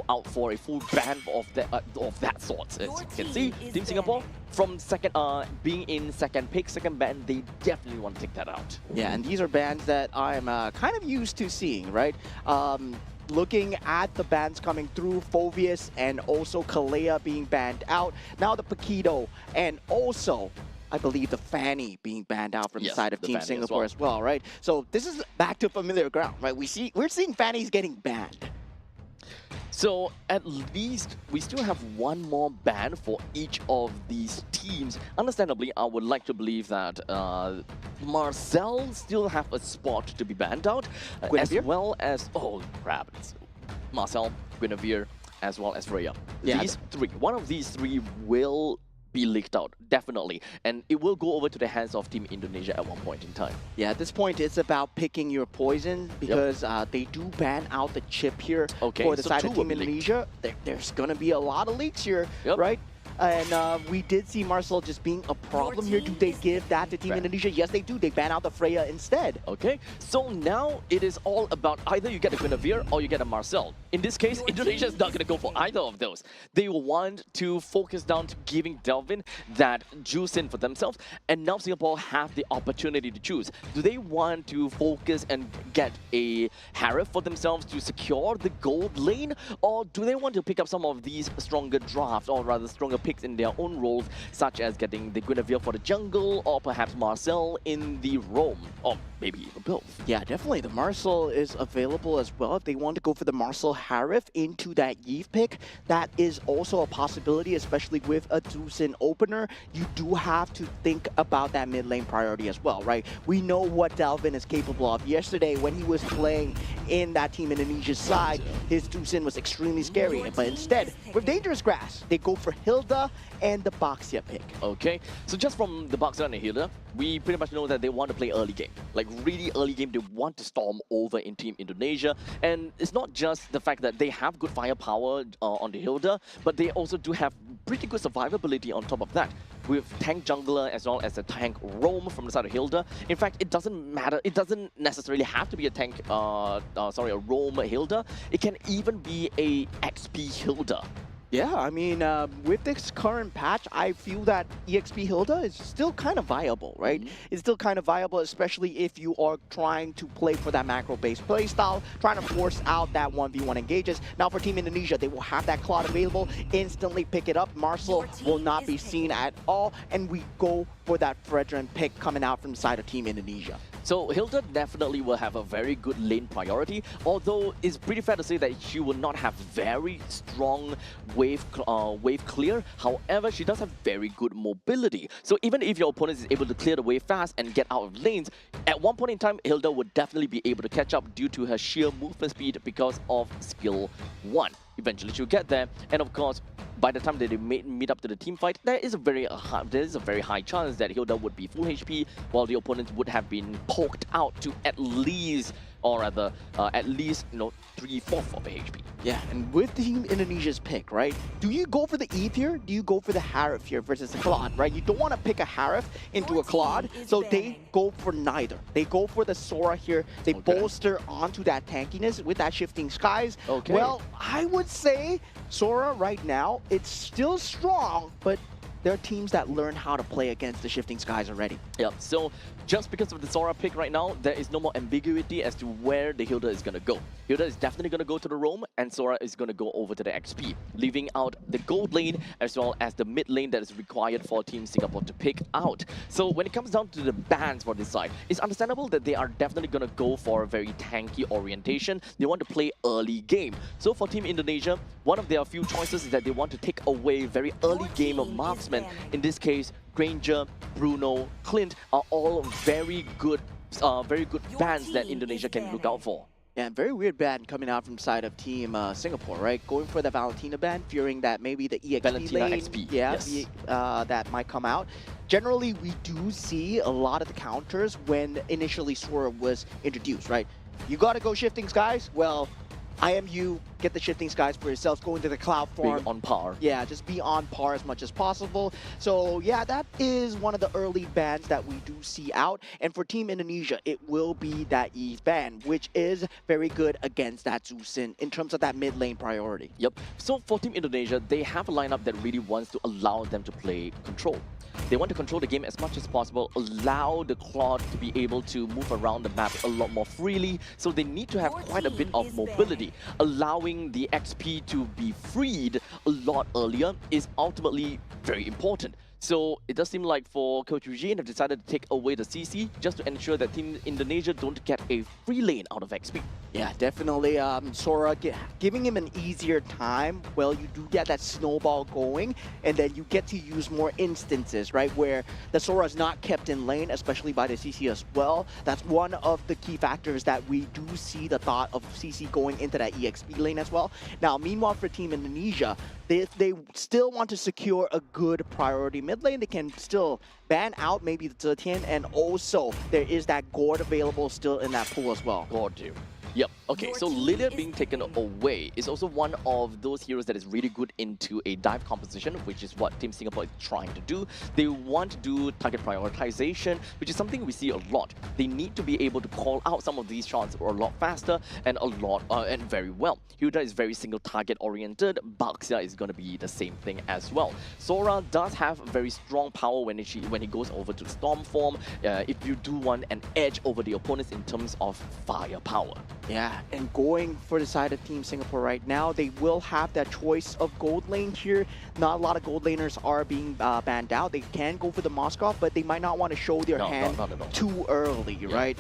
out for a full ban of that sort. As you can see, Team Singapore from being in second pick, second ban, they definitely want to take that out. Yeah, and these are bans that I'm kind of used to seeing, right? Looking at the bans coming through, Phoveus and also Kalea being banned out. Now the Paquito and also, I believe, the Fanny being banned out from the side of Team Singapore as well, right? So this is back to familiar ground, right? We're seeing Fannies getting banned. So at least we still have one more ban for each of these teams. Understandably, I would like to believe that Marcel still have a spot to be banned out, as well as, oh crap, it's Marcel, Guinevere, as well as Freya. Yeah, these three, one of these three will be leaked out, definitely. And it will go over to the hands of Team Indonesia at one point in time. Yeah, at this point, it's about picking your poison because they do ban out the chip here for the side of Team Indonesia. There's going to be a lot of leaks here, right? And we did see Marcel just being a problem here. Do they give that to Team Indonesia? Yes, they do. They ban out the Freya instead. Okay, so now it is all about either you get a Guinevere or you get a Marcel. In this case, Indonesia is not going to go for either of those. They want to focus down to giving Delvin that juice in for themselves, and now Singapore have the opportunity to choose. Do they want to focus and get a Harif for themselves to secure the gold lane, or do they want to pick up some of these stronger drafts, or rather stronger picks in their own roles, such as getting the Guinevere for the jungle, or perhaps Marcel in the roam, or maybe even both? Yeah, definitely. The Marcel is available as well. If they want to go for the Marcel Harif into that Yve pick, that is also a possibility, especially with a Dusin opener. You do have to think about that mid lane priority as well, right? We know what Delvin is capable of. Yesterday, when he was playing in that Team Indonesia side, his Dusin was extremely scary. But instead, with Dangerous Grass, they go for Hilda and the Baxia pick. Okay, so just from the Baxia and the Hilda, we pretty much know that they want to play early game. Like really early game, they want to storm over in Team Indonesia. And it's not just the fact that they have good firepower on the Hilda, but they also do have pretty good survivability on top of that. With tank jungler as well as a tank roam from the side of Hilda. In fact, it doesn't matter. It doesn't necessarily have to be a tank, a roam Hilda. It can even be a XP Hilda. Yeah, I mean, with this current patch, I feel that EXP Hilda is still kind of viable, right? It's still kind of viable, especially if you are trying to play for that macro-based playstyle, trying to force out that 1v1 engages. Now for Team Indonesia, they will have that Claude available, instantly pick it up. Marcel will not be seen at all, and we go for that Fredrin pick coming out from the side of Team Indonesia. So Hilda definitely will have a very good lane priority, although it's pretty fair to say that she will not have very strong wave clear. However, she does have very good mobility. So even if your opponent is able to clear the wave fast and get out of lanes, at one point in time, Hilda would definitely be able to catch up due to her sheer movement speed because of skill 1. Eventually she'll get there, and of course, by the time that they meet up to the team fight, there is a very high chance that Hilda would be full HP, while the opponents would have been poked out to at least, or rather, at least 3/4 of the HP. Yeah, and with Team Indonesia's pick, right? Do you go for the Eve here? Do you go for the Harif here versus the Claude, right? You don't want to pick a Harif into a Claude, so they go for neither. They go for the Sora here. They bolster onto that tankiness with that Shifting Skies. Well, I would say Sora right now, it's still strong, but there are teams that learn how to play against the Shifting Skies already. Yeah, so just because of the Sora pick right now, there is no more ambiguity as to where the Hilda is going to go. Hilda is definitely going to go to the roam, and Sora is going to go over to the XP, leaving out the gold lane as well as the mid lane that is required for Team Singapore to pick out. So when it comes down to the bans for this side, it's understandable that they are definitely going to go for a very tanky orientation. They want to play early game. So for Team Indonesia, one of their few choices is that they want to take away very early game of marksman. In this case, Granger, Bruno, Clint are all very good bans that Indonesia can look out for. Yeah, very weird ban coming out from the side of Team Singapore, right? Going for the Valentina ban, fearing that maybe the EXP Valentina lane, XP, that might come out. Generally, we do see a lot of the counters when initially Sora was introduced, right? You gotta go Shifting Skies? Well, IMU get the shifting skies for yourself, go into the cloud Being form. on par. Yeah, just be on par as much as possible. So yeah, that is one of the early bans that we do see out. And for Team Indonesia, it will be that Eve ban, which is very good against that Zusin in terms of that mid lane priority. Yep. So for Team Indonesia, they have a lineup that really wants to allow them to play control. They want to control the game as much as possible, allow the Claude to be able to move around the map a lot more freely, so they need to have quite a bit of mobility. Allowing the XP to be freed a lot earlier is ultimately very important. So it does seem like for Coach Eugene have decided to take away the CC just to ensure that Team Indonesia don't get a free lane out of XP. Yeah, definitely. Sora giving him an easier time. Well, you do get that snowball going, and then you get to use more instances, right, where the Sora is not kept in lane, especially by the CC as well. That's one of the key factors that we do see the thought of CC going into that EXP lane as well. Now, meanwhile, for Team Indonesia, if they still want to secure a good priority mid lane, they can still ban out maybe the Zetian, and also there is that Gord available still in that pool as well. God, dude. Yep. Okay, so Lilia being taken away is also one of those heroes that is really good into a dive composition, which is what Team Singapore is trying to do. They want to do target prioritization, which is something we see a lot. They need to be able to call out some of these shots a lot faster and and very well. Hilda is very single target oriented. Baxia is going to be the same thing as well. Sora does have very strong power when he goes over to Storm form. If you do want an edge over the opponents in terms of firepower. Yeah, and going for the side of Team Singapore right now, they will have that choice of gold lane here. Not a lot of gold laners are being banned out. They can go for the Moskov, but they might not want to show their hand too early, right?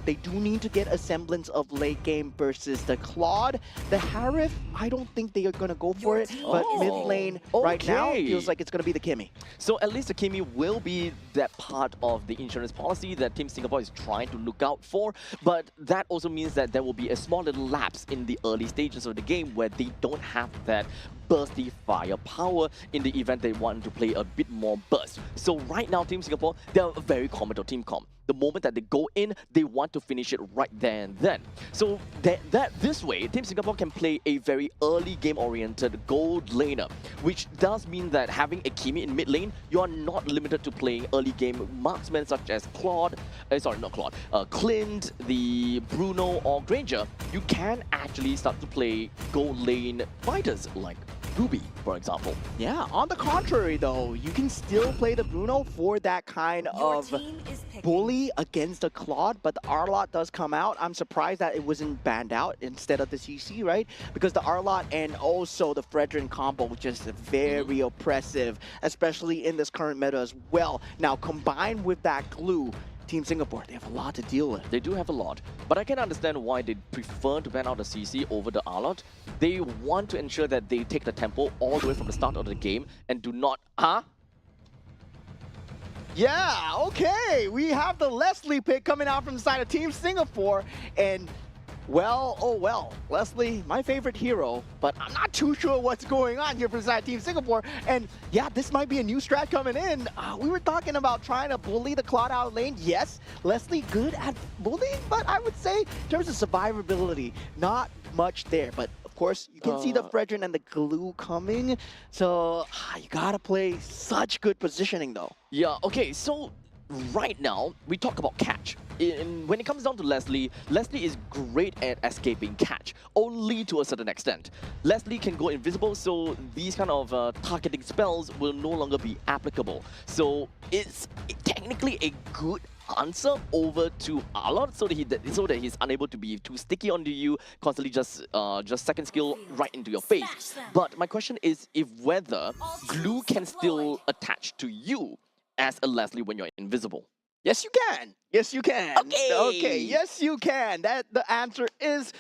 They do need to get a semblance of late game versus the Claude. The Harif, I don't think they are going to go for it, but mid lane right now feels like it's going to be the Kimmy. So at least the Kimmy will be that part of the insurance policy that Team Singapore is trying to look out for, but that also means that there will be a small little lapse in the early stages of the game where they don't have that bursty firepower in the event they want to play a bit more burst. So right now, Team Singapore, they're a very common to Team Com. The moment that they go in, they want to finish it right there and then. So this way, Team Singapore can play a very early game-oriented gold laner, which does mean that having a Kimi in mid lane, you are not limited to playing early game marksmen such as Clint, the Bruno or Granger. You can actually start to play gold lane fighters like Ruby, for example. Yeah, on the contrary though, you can still play the Bruno for that kind of bully against the Claude, but the Arlot does come out. I'm surprised that it wasn't banned out instead of the CC, right? Because the Arlot and also the Fredrin combo just very oppressive, especially in this current meta as well. Now, combined with that glue, Team Singapore, they have a lot to deal with. They do have a lot, but I can understand why they prefer to ban out the CC over the Arlot. They want to ensure that they take the tempo all the way from the start of the game and do not... Yeah, okay. We have the Leslie pick coming out from the side of Team Singapore, and well, oh well, Leslie, my favorite hero, but I'm not too sure what's going on here for the side of Team Singapore. And yeah, this might be a new strat coming in. We were talking about trying to bully the Claude out of lane. Yes, Leslie good at bullying, but I would say in terms of survivability, not much there. But of course, you can see the Fredrin and the glue coming. So you gotta play such good positioning though. Yeah, okay, so right now, we talk about catch. When it comes down to Leslie, Leslie is great at escaping catch, only to a certain extent. Leslie can go invisible, so these kind of targeting spells will no longer be applicable. So it's technically a good answer over to Arlot, so that he's unable to be too sticky onto you, constantly just second skill right into your face. But my question is if whether glue can still attach to you as a Leslie when you're invisible. Yes, you can. Yes, you can. Okay, yes, you can. The answer is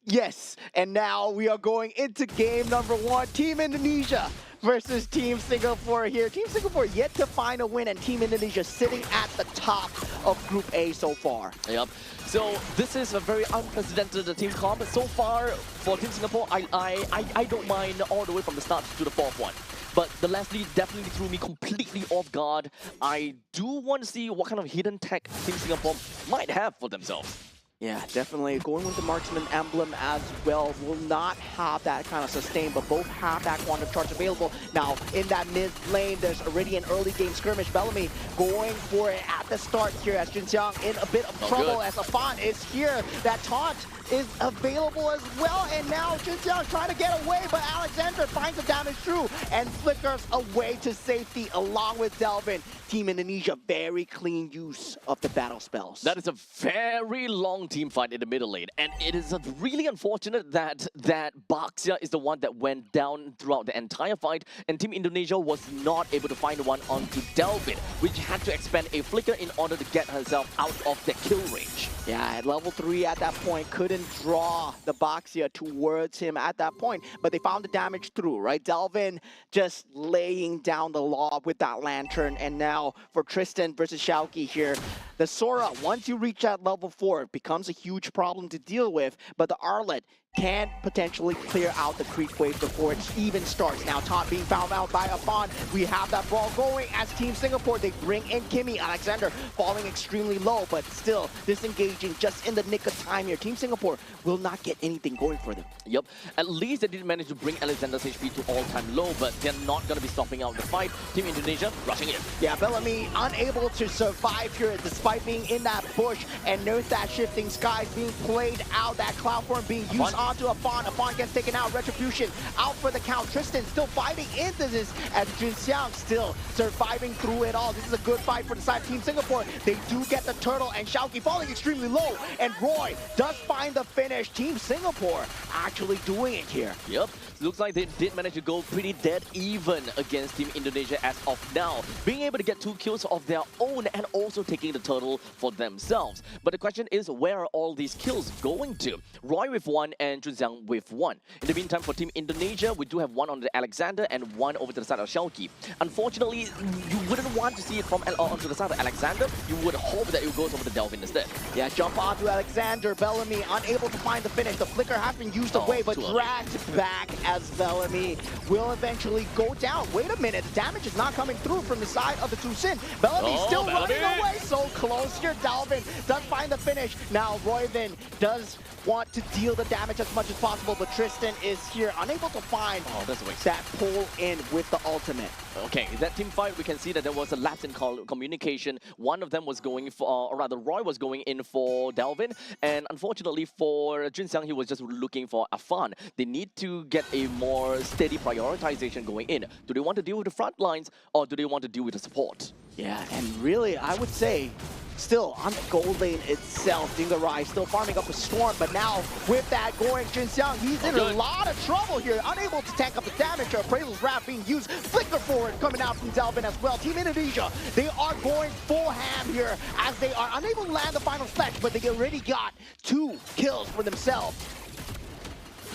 yes. And now we are going into game number 1. Team Indonesia versus Team Singapore here. Team Singapore yet to find a win, and Team Indonesia sitting at the top of Group A so far. Yep. So this is a very unprecedented team comp. So far for Team Singapore, I don't mind all the way from the start to the 4th one. But the Leslie definitely threw me completely off guard. I do want to see what kind of hidden tech Team Singapore might have for themselves. Yeah, definitely. Going with the marksman emblem as well will not have that kind of sustain, but both have that quantum charge available. Now, in that mid lane, there's already an early game skirmish. Bellamy going for it at the start here as Jinxiang in a bit of trouble as Afan is here. That taunt is available as well, and now Jinxiang trying to get away, but Alexander finds the damage through and flickers away to safety along with Delvin. Team Indonesia, very clean use of the battle spells. That is a very long team fight in the middle lane, and it is really unfortunate that Baxia is the one that went down throughout the entire fight, and Team Indonesia was not able to find one onto Delvin, which had to expend a flicker in order to get herself out of the kill range. Yeah, at level 3 at that point, couldn't draw the Baxia towards him at that point, but they found the damage through, right? Delvin just laying down the law with that lantern, and now for Tristan versus Xiaoqi here, the Sora, once you reach that level 4, it becomes a huge problem to deal with, but the Arlet can potentially clear out the creep wave before it even starts. Now, taunt being found out by Afan. We have that brawl going as Team Singapore, they bring in Kimmy. Alexander falling extremely low, but still disengaging just in the nick of time here. Team Singapore will not get anything going for them. Yep, at least they did manage to bring Alexander's HP to all-time low, but they're not going to be stopping out the fight. Team Indonesia rushing in. Yeah, Bellamy unable to survive here despite being in that bush, and note that shifting skies being played out, that cloud form being used onto Afan. Afan gets taken out. Retribution out for the count. Tristan still fighting into this as Jinxiang still surviving through it all. This is a good fight for the side of Team Singapore. They do get the turtle, and Xiaoqi falling extremely low, and Roy does find the finish. Team Singapore actually doing it here. Yep, looks like they did manage to go pretty dead even against Team Indonesia as of now, being able to get 2 kills of their own and also taking the turtle for themselves. But the question is, where are all these kills going to? Roy with 1 and Junxiang with 1. In the meantime, for Team Indonesia, we do have 1 on the Alexander and 1 over to the side of Xiaoqi. Unfortunately, you wouldn't want to see it from onto the side of Alexander. You would hope that it goes over to Delvin instead. Yeah, jump onto Alexander. Bellamy unable to find the finish. The flicker has been used away, but dragged back as Bellamy will eventually go down. Wait a minute, the damage is not coming through from the side of the Tucson. Bellamy still running away, so close here. Delvin does find the finish. Now Royvin does want to deal the damage as much as possible, but Tristan is here unable to find that pull in with the ultimate. Okay, that team fight, we can see that there was a lapse in communication. One of them was going for, or rather Roy was going in for Delvin, and unfortunately for Jinxiang, he was just looking for Afan. They need to get a more steady prioritization going in. Do they want to deal with the front lines, or do they want to deal with the support? Yeah, and really, I would say, still on the gold lane itself, Dingarai still farming up a storm, but now with that going, Jinxiang, he's in a lot of trouble here, unable to tank up the damage. Appraisal's Wrath being used, flicker forward coming out from Delvin as well. Team Indonesia, they are going full ham here as they are unable to land the final fetch, but they already got 2 kills for themselves.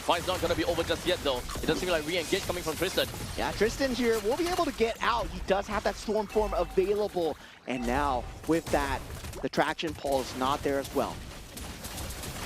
Fight's not going to be over just yet, though. It does seem like re-engage coming from Tristan. Yeah, Tristan here will be able to get out. He does have that storm form available. And now, with that, the traction pole is not there as well.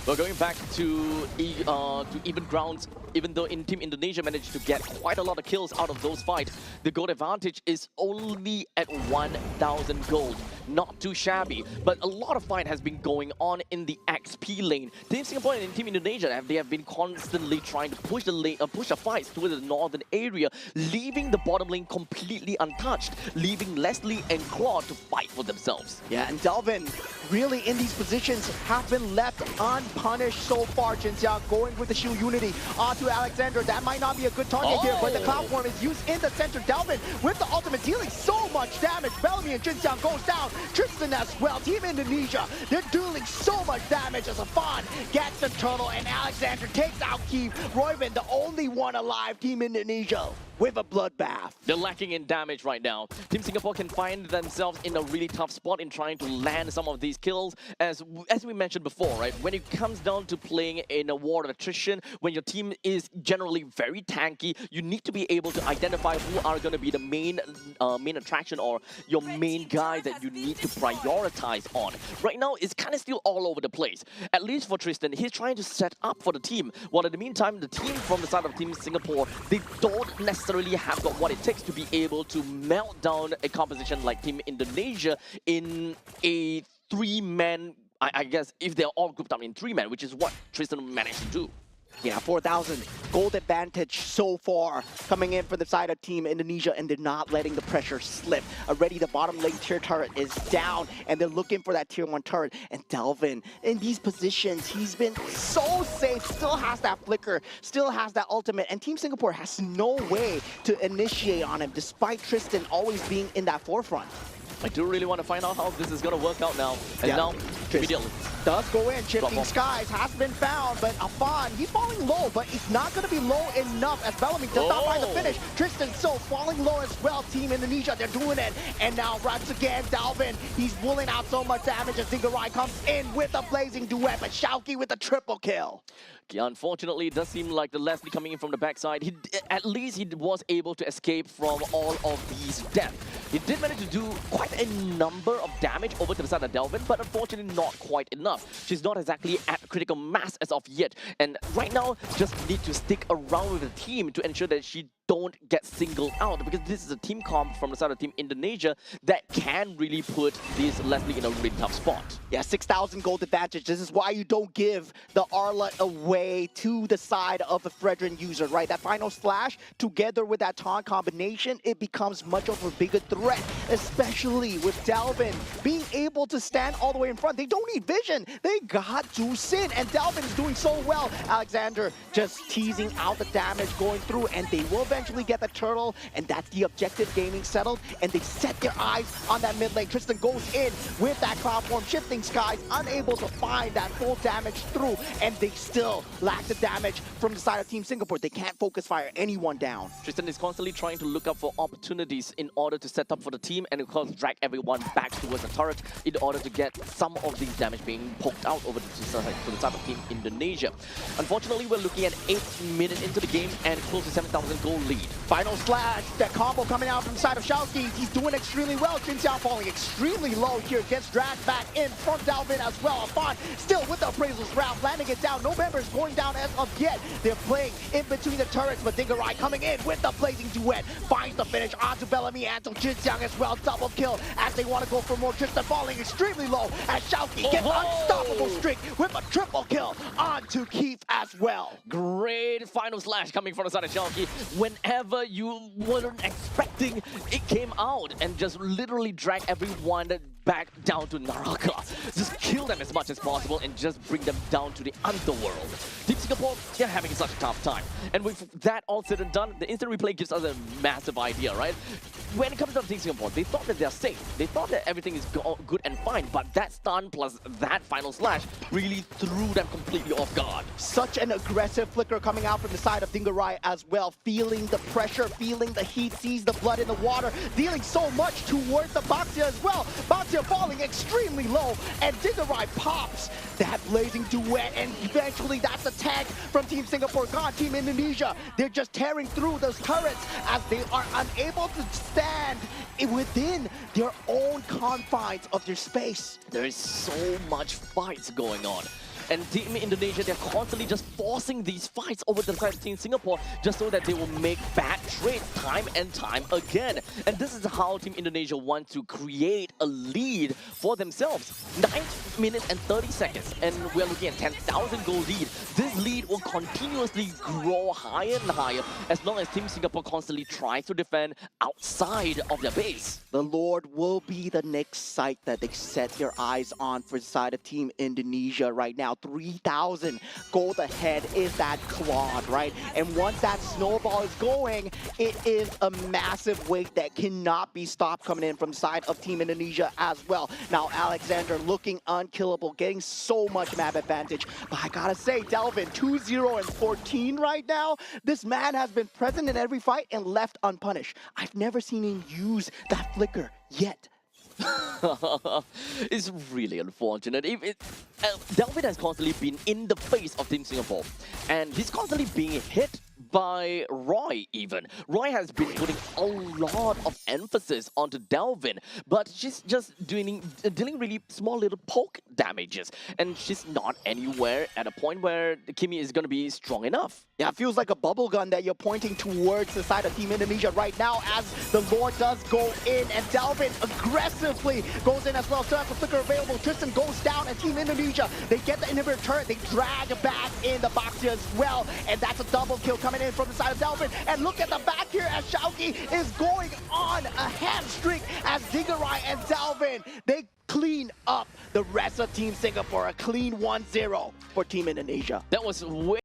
We're going back to even grounds. Even though Team Indonesia managed to get quite a lot of kills out of those fights, the gold advantage is only at 1,000 gold. Not too shabby, but a lot of fight has been going on in the XP lane. Team Singapore and Team Indonesia, they have been constantly trying to push the lane, push the fights towards the northern area, leaving the bottom lane completely untouched, leaving Leslie and Claude to fight for themselves. Yeah, and Delvin really in these positions have been left unpunished so far. Jinxiang going with the shield unity onto Alexander. That might not be a good target here, but the cloud form is used in the center. Delvin with the ultimate dealing so much damage. Bellamy and Jinxiang goes down. Tristan as well. Team Indonesia, they're dealing so much damage as Afan gets the turtle and Alexander takes out Keith. Royvin, the only one alive. Team Indonesia with a bloodbath. They're lacking in damage right now. Team Singapore can find themselves in a really tough spot in trying to land some of these kills. As we mentioned before, right? When it comes down to playing in a war of attrition, when your team is generally very tanky, you need to be able to identify who are going to be the main attraction or your main guy that you need to prioritize on. Right now, it's kind of still all over the place. At least for Tristan, he's trying to set up for the team. While in the meantime, the team from the side of Team Singapore, they don't necessarily have got what it takes to be able to melt down a composition like Team Indonesia in a 3-man I guess if they're all grouped up in 3-man, which is what Tristan managed to do. Yeah, 4,000 gold advantage so far coming in for the side of Team Indonesia, and they're not letting the pressure slip. Already the bottom lane tier turret is down, and they're looking for that tier 1 turret. And Delvin, in these positions, he's been so safe, still has that flicker, still has that ultimate, and Team Singapore has no way to initiate on him, despite Tristan always being in that forefront. I do really want to find out how this is going to work out now. And now, immediately. Does go in, Shifting Skies has been found, but Afan, he's falling low, but he's not going to be low enough as Bellamy does not find the finish. Tristan so falling low as well. Team Indonesia, they're doing it. And now once again, Dalvin, he's pulling out so much damage as Dingarai comes in with a blazing duet, but Xiaoqi with a triple kill. Yeah, unfortunately, it does seem like the Leslie coming in from the backside, at least he was able to escape from all of these deaths. He did manage to do quite a number of damage over to the side of Delvin, but unfortunately not quite enough. She's not exactly at critical mass as of yet, and right now just need to stick around with the team to ensure that she don't get singled out, because this is a team comp from the side of Team Indonesia that can really put this Leslie in a really tough spot. Yeah, 6,000 gold advantage. This is why you don't give the Arlet away to the side of the Fredrin user, right? That final slash together with that taunt combination, it becomes much of a bigger threat, especially with Delvin being able to stand all the way in front. They don't need vision. They got Jusin, and Delvin is doing so well. Alexander just teasing out the damage going through, and they will eventually get the turtle, and that's the objective gaming settled, and they set their eyes on that mid lane. Tristan goes in with that cloud form, Shifting Skies, unable to find that full damage through, and they still lack the damage from the side of Team Singapore. They can't focus fire anyone down. Tristan is constantly trying to look up for opportunities in order to set up for the team and of course drag everyone back towards the turret in order to get some of these damage being poked out over to the side of Team Indonesia. Unfortunately, we're looking at 8 minutes into the game and close to 7,000 gold lead. Final slash, that combo coming out from the side of Xiaoqi. He's doing extremely well. Jin Xiao falling extremely low here. Gets dragged back in from Dalvin as well. Afan still with the appraisals round, landing it down. No members going down as of yet. They're playing in between the turrets, but Dingarai coming in with the blazing duet. Finds the finish onto Bellamy and to Jin Xiang as well. Double kill as they want to go for more. Tristan falling extremely low as Xiaoqi gets unstoppable streak with a triple kill onto Keith as well. Great final slash coming from the side of Xiaoqi. Whenever you weren't expecting, it came out and just literally dragged everyone back down to Naraka. Just kill them as much as possible and just bring them down to the underworld. Team Singapore, they're having such a tough time. And with that all said and done, the instant replay gives us a massive idea, right? When it comes to Team Singapore, they thought that they're safe. They thought that everything is good and fine, but that stun plus that final slash really threw them completely off guard. Such an aggressive flicker coming out from the side of Dingarai as well, feeling the pressure, feeling the heat, sees the blood in the water, dealing so much towards the Baxia as well. Baxia falling extremely low, and Dingarai pops that blazing duet, and eventually that's a tag from Team Singapore gone. Team Indonesia, they're just tearing through those turrets as they are unable to stand within their own confines of their space. There is so much fights going on. And Team Indonesia, they're constantly just forcing these fights over the side of Team Singapore just so that they will make bad trades time and time again. And this is how Team Indonesia wants to create a lead for themselves. 9 minutes and 30 seconds, and we're looking at 10,000 gold lead. This lead will continuously grow higher and higher as long as Team Singapore constantly tries to defend outside of their base. The Lord will be the next site that they set their eyes on for the side of Team Indonesia right now. 3,000 gold ahead is that Claude, right? And once that snowball is going, it is a massive weight that cannot be stopped coming in from the side of Team Indonesia as well. Now Alexander looking unkillable, getting so much map advantage. But I gotta say, Delvin, 2-0 and 14 right now. This man has been present in every fight and left unpunished. I've never seen him use that flicker yet. It's really unfortunate. Delvin has constantly been in the face of Team Singapore, and he's constantly being hit by Roy even. Roy has been putting a lot of emphasis onto Delvin, but she's just dealing really small little poke damages, and she's not anywhere at a point where Kimmy is going to be strong enough. Yeah, it feels like a bubble gun that you're pointing towards the side of Team Indonesia right now as the Lord does go in, and Delvin aggressively goes in as well. Still has the flicker available. Tristan goes down, and Team Indonesia, they get the inhibitor turret. They drag back in the box here as well, and that's a double kill coming in from the side of Delvin. And look at the back here as Xiaoqi is going on a hamstring as Dingarai and Delvin, they clean up the rest of Team Singapore. A clean 1-0 for Team Indonesia. That was way